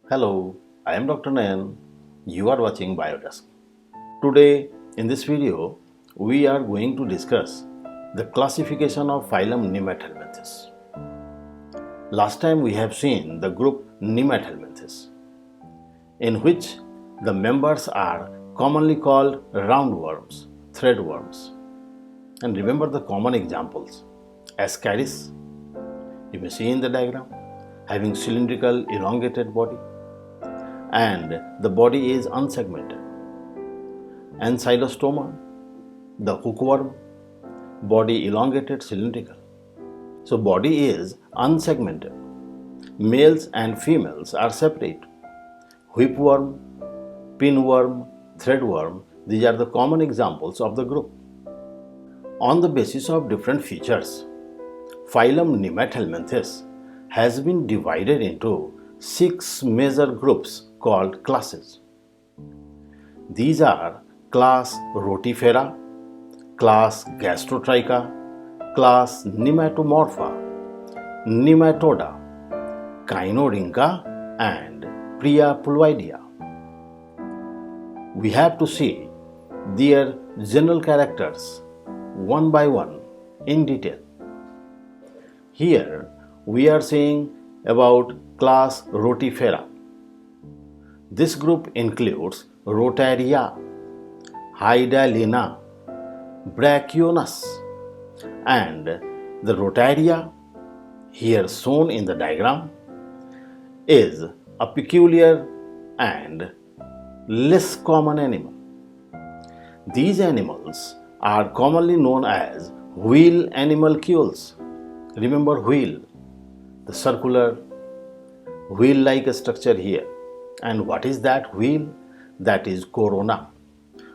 Hello, I am Dr. Nayan. You are watching Biodesk. Today, in this video, we are going to discuss the classification of phylum Nemathelminthes. Last time we have seen the group Nemathelminthes, in which the members are commonly called roundworms, threadworms. And remember the common examples. Ascaris, you may see in the diagram, having cylindrical elongated body, and the body is unsegmented. Ancylostoma, the hookworm, body elongated cylindrical. So body is unsegmented. Males and females are separate. Whipworm, pinworm, threadworm, these are the common examples of the group. On the basis of different features, phylum Nemathelminthes has been divided into 6 major groups called classes. These are class Rotifera, class Gastrotricha, class Nematomorpha, Nematoda, Chinorhyncha, and Priapulvidea. We have to see their general characters one by one in detail. Here we are saying about class Rotifera. This group includes Rotaria, Hydalina, Brachiones, and the Rotaria, here shown in the diagram, is a peculiar and less common animal. These animals are commonly known as wheel animalcules. Remember wheel, the circular wheel-like structure here. And what is that wheel? That is corona.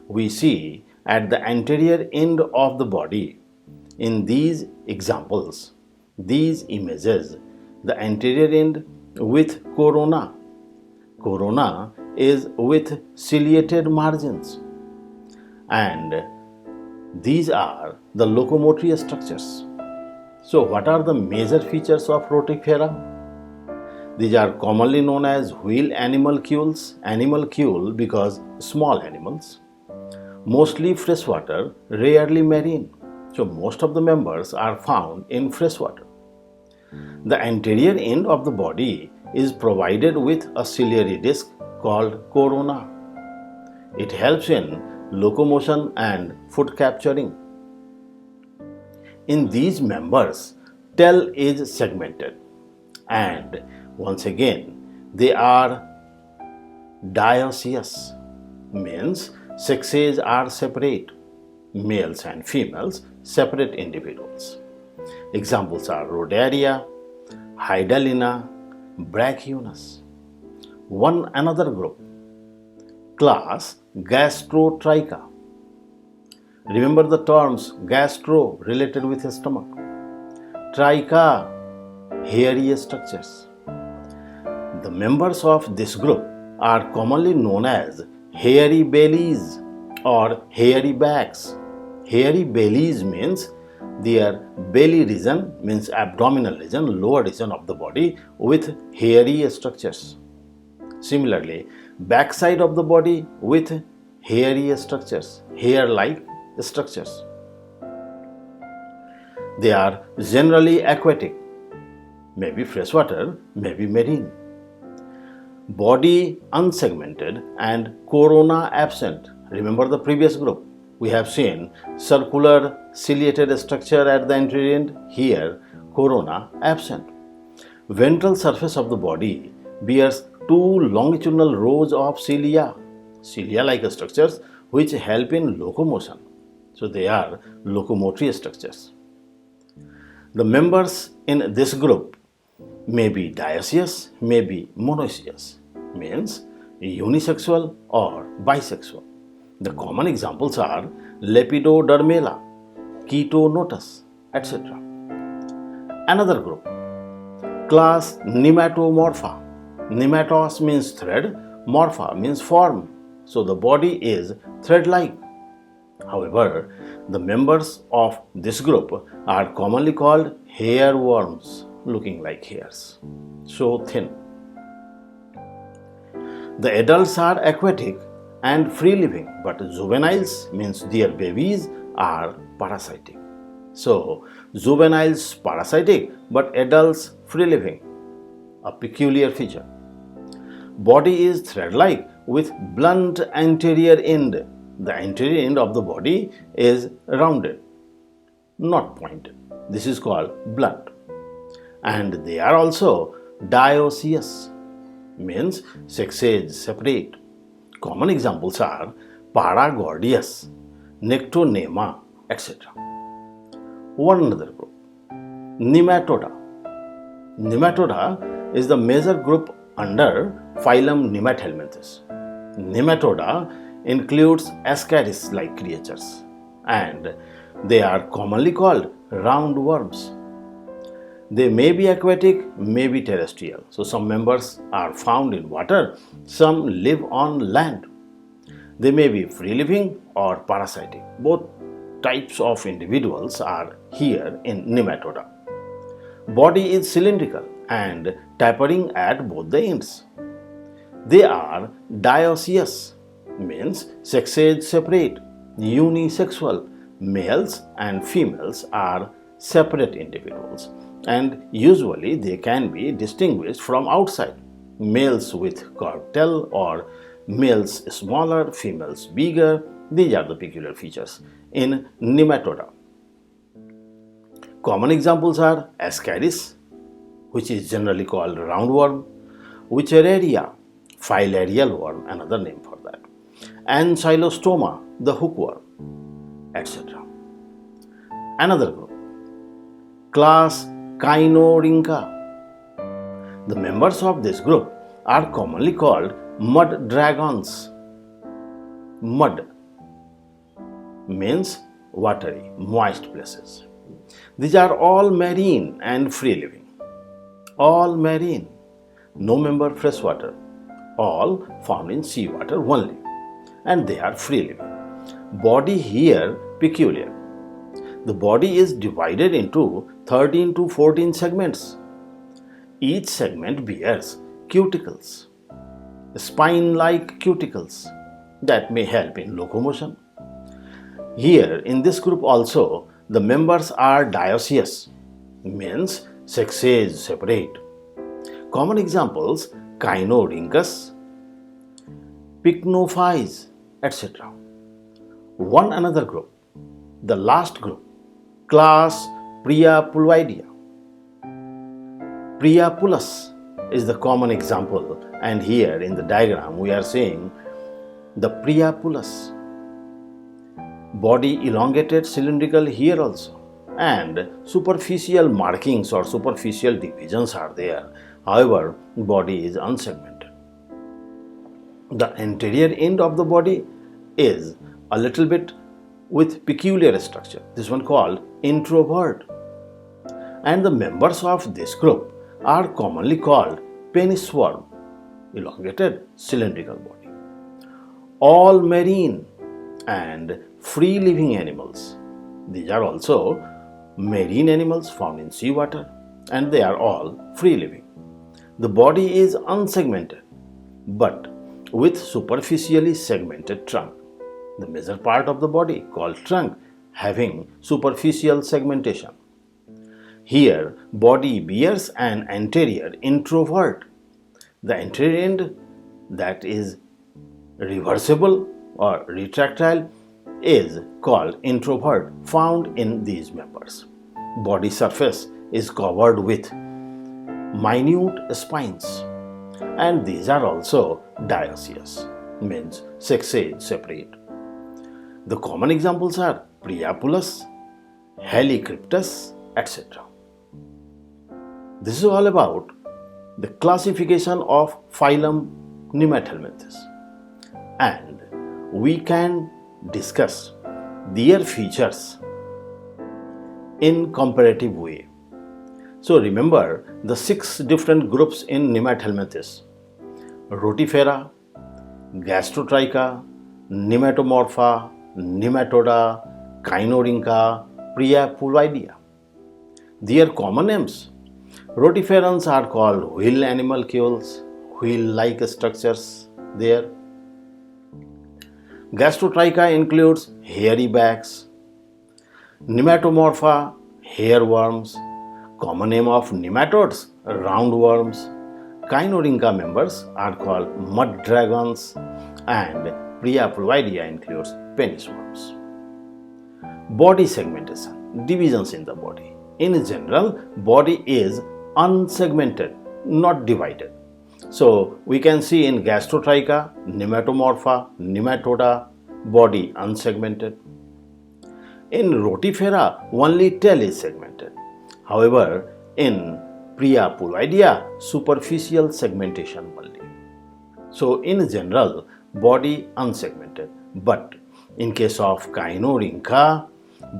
We see at the anterior end of the body in these examples, these images, the anterior end with corona. Corona is with ciliated margins, and these are the locomotory structures. So what are the major features of Rotifera? These are commonly known as wheel animalcules, animalcule because small animals, mostly freshwater, rarely marine. So most of the members are found in freshwater. The anterior end of the body is provided with a ciliary disc called corona. It helps in locomotion and food capturing. In these members, tail is segmented, and once again they are dioecious, means sexes are separate, males and females separate individuals. Examples are Rodaria, Hydalina, Brachiones. One another group, class Gastrotricha. Remember the terms gastro related with stomach, tricha hairy structures. The members of this group are commonly known as hairy bellies or hairy backs. Hairy bellies means their belly region, means abdominal region, lower region of the body with hairy structures. Similarly, backside of the body with hairy structures, hair-like structures. They are generally aquatic, maybe freshwater, maybe marine. Body unsegmented and corona absent. Remember the previous group. We have seen circular ciliated structure at the anterior end, here corona absent. Ventral surface of the body bears two longitudinal rows of cilia, cilia-like structures which help in locomotion. So they are locomotory structures. The members in this group may be dioecious, may be monoecious, means unisexual or bisexual. The common examples are Lepidodermella, Chetonotus, etc. Another group, class Nematomorpha. Nematos means thread, morpha means form. So the body is thread-like. However, the members of this group are commonly called hair worms, looking like hairs, so thin. The adults are aquatic and free living, but juveniles means their babies are parasitic. So, juveniles parasitic but adults free living, a peculiar feature. Body is thread-like with blunt anterior end. The anterior end of the body is rounded, not pointed. This is called blunt. And they are also dioecious, means sex-age separate. Common examples are Paragordius, Nectonema, etc. One another group, Nematoda. Nematoda is the major group under phylum Nemathelminthes. Nematoda includes ascaris-like creatures, and they are commonly called roundworms. They may be aquatic, may be terrestrial. So some members are found in water, some live on land. They may be free living or parasitic. Both types of individuals are here in Nematoda. Body is cylindrical and tapering at both the ends. They are dioecious, means sex-age separate, unisexual. Males and females are separate individuals, and usually they can be distinguished from outside. Males with curved tail or males smaller, females bigger. These are the peculiar features in Nematoda. Common examples are Ascaris, which is generally called roundworm, Wuchereria, filarial worm, another name for that, Ancylostoma, the hookworm, etc. Another group, class Chinorhyncha. The members of this group are commonly called mud dragons. Mud means watery, moist places. These are all marine and free living. All marine, no member freshwater, all found in seawater only, and they are free living. Body here peculiar. The body is divided into 13 to 14 segments. Each segment bears cuticles, spine-like cuticles that may help in locomotion. Here in this group also, the members are dioecious, means sex-age separate. Common examples, Chinorhynchus, Pycnosphes, etc. One another group, the last group, class Priapulidea. Priapulus is the common example, and here in the diagram we are seeing the Priapulus. Body elongated, cylindrical here also, and superficial markings or superficial divisions are there. However, body is unsegmented. The anterior end of the body is a little bit with peculiar structure. This one called introvert. And the members of this group are commonly called penisworm, elongated cylindrical body. All marine and free living animals. These are also marine animals found in seawater, and they are all free living. The body is unsegmented but with superficially segmented trunk. The major part of the body called trunk having superficial segmentation. Here body bears an anterior introvert. The anterior end that is reversible or retractile is called introvert, found in these members. Body surface is covered with minute spines, and these are also dioecious, means sex-age separate. The common examples are Priapulus, Helicryptus, etc. This is all about the classification of phylum Nemathelminthes, and we can discuss their features in comparative way. So remember the 6 different groups in Nemathelminthes: Rotifera, Gastrotricha, Nematomorpha, Nematoda, Chinorhyncha, Priapulidea. Their common names: rotiferans are called wheel animalcules, wheel-like structures. there. Gastrotricha includes hairy bags, Nematomorpha, hairworms, common name of nematodes, roundworms. Kynorhyncha members are called mud dragons, and Priapulvidia includes penis worms. Body segmentation, divisions in the body. In general, body is unsegmented, not divided. So we can see in Gastrotricha, Nematomorpha, Nematoda, body unsegmented. In Rotifera, only tail is segmented. However, in Priapulvidia, superficial segmentation only. So in general, body unsegmented, but in case of Kynorhyncha,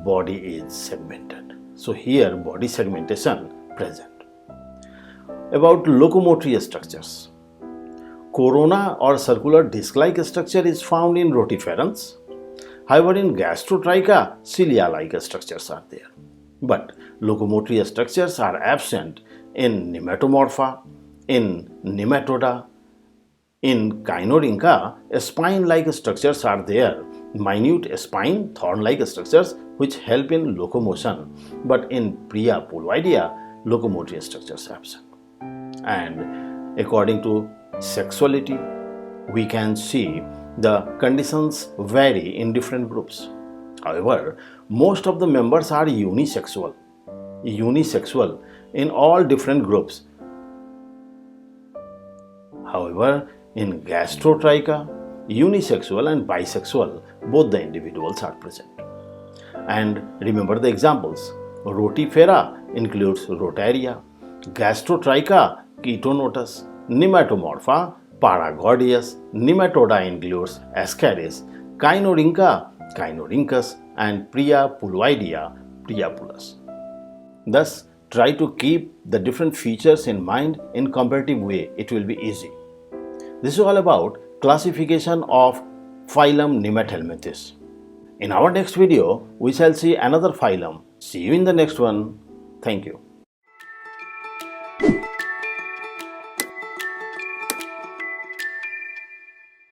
body is segmented. So here body segmentation present. About locomotory structures. Corona or circular disc-like structure is found in rotiferans. However, in Gastrotricha, cilia-like structures are there. But locomotory structures are absent in Nematomorpha, in Nematoda. In Kynorhyncha, spine-like structures are there, minute spine, thorn-like structures which help in locomotion. But in Priapulvidia, locomotory structures are absent. And according to sexuality, we can see the conditions vary in different groups. However, most of the members are unisexual in all different groups. However, in Gastrotricha, unisexual and bisexual, both the individuals are present. And remember the examples. Rotifera includes Rotaria, Gastrotricha, Chetonotus, Nematomorpha, Paragordius, Nematoda includes Ascaris, Kynorhyncha, Kynorhynchus, and Priapulvidia, Priapulus. Thus, try to keep the different features in mind in comparative way. It will be easy. This is all about classification of phylum Nemathelminths. In our next video, we shall see another phylum. See you in the next one. Thank you.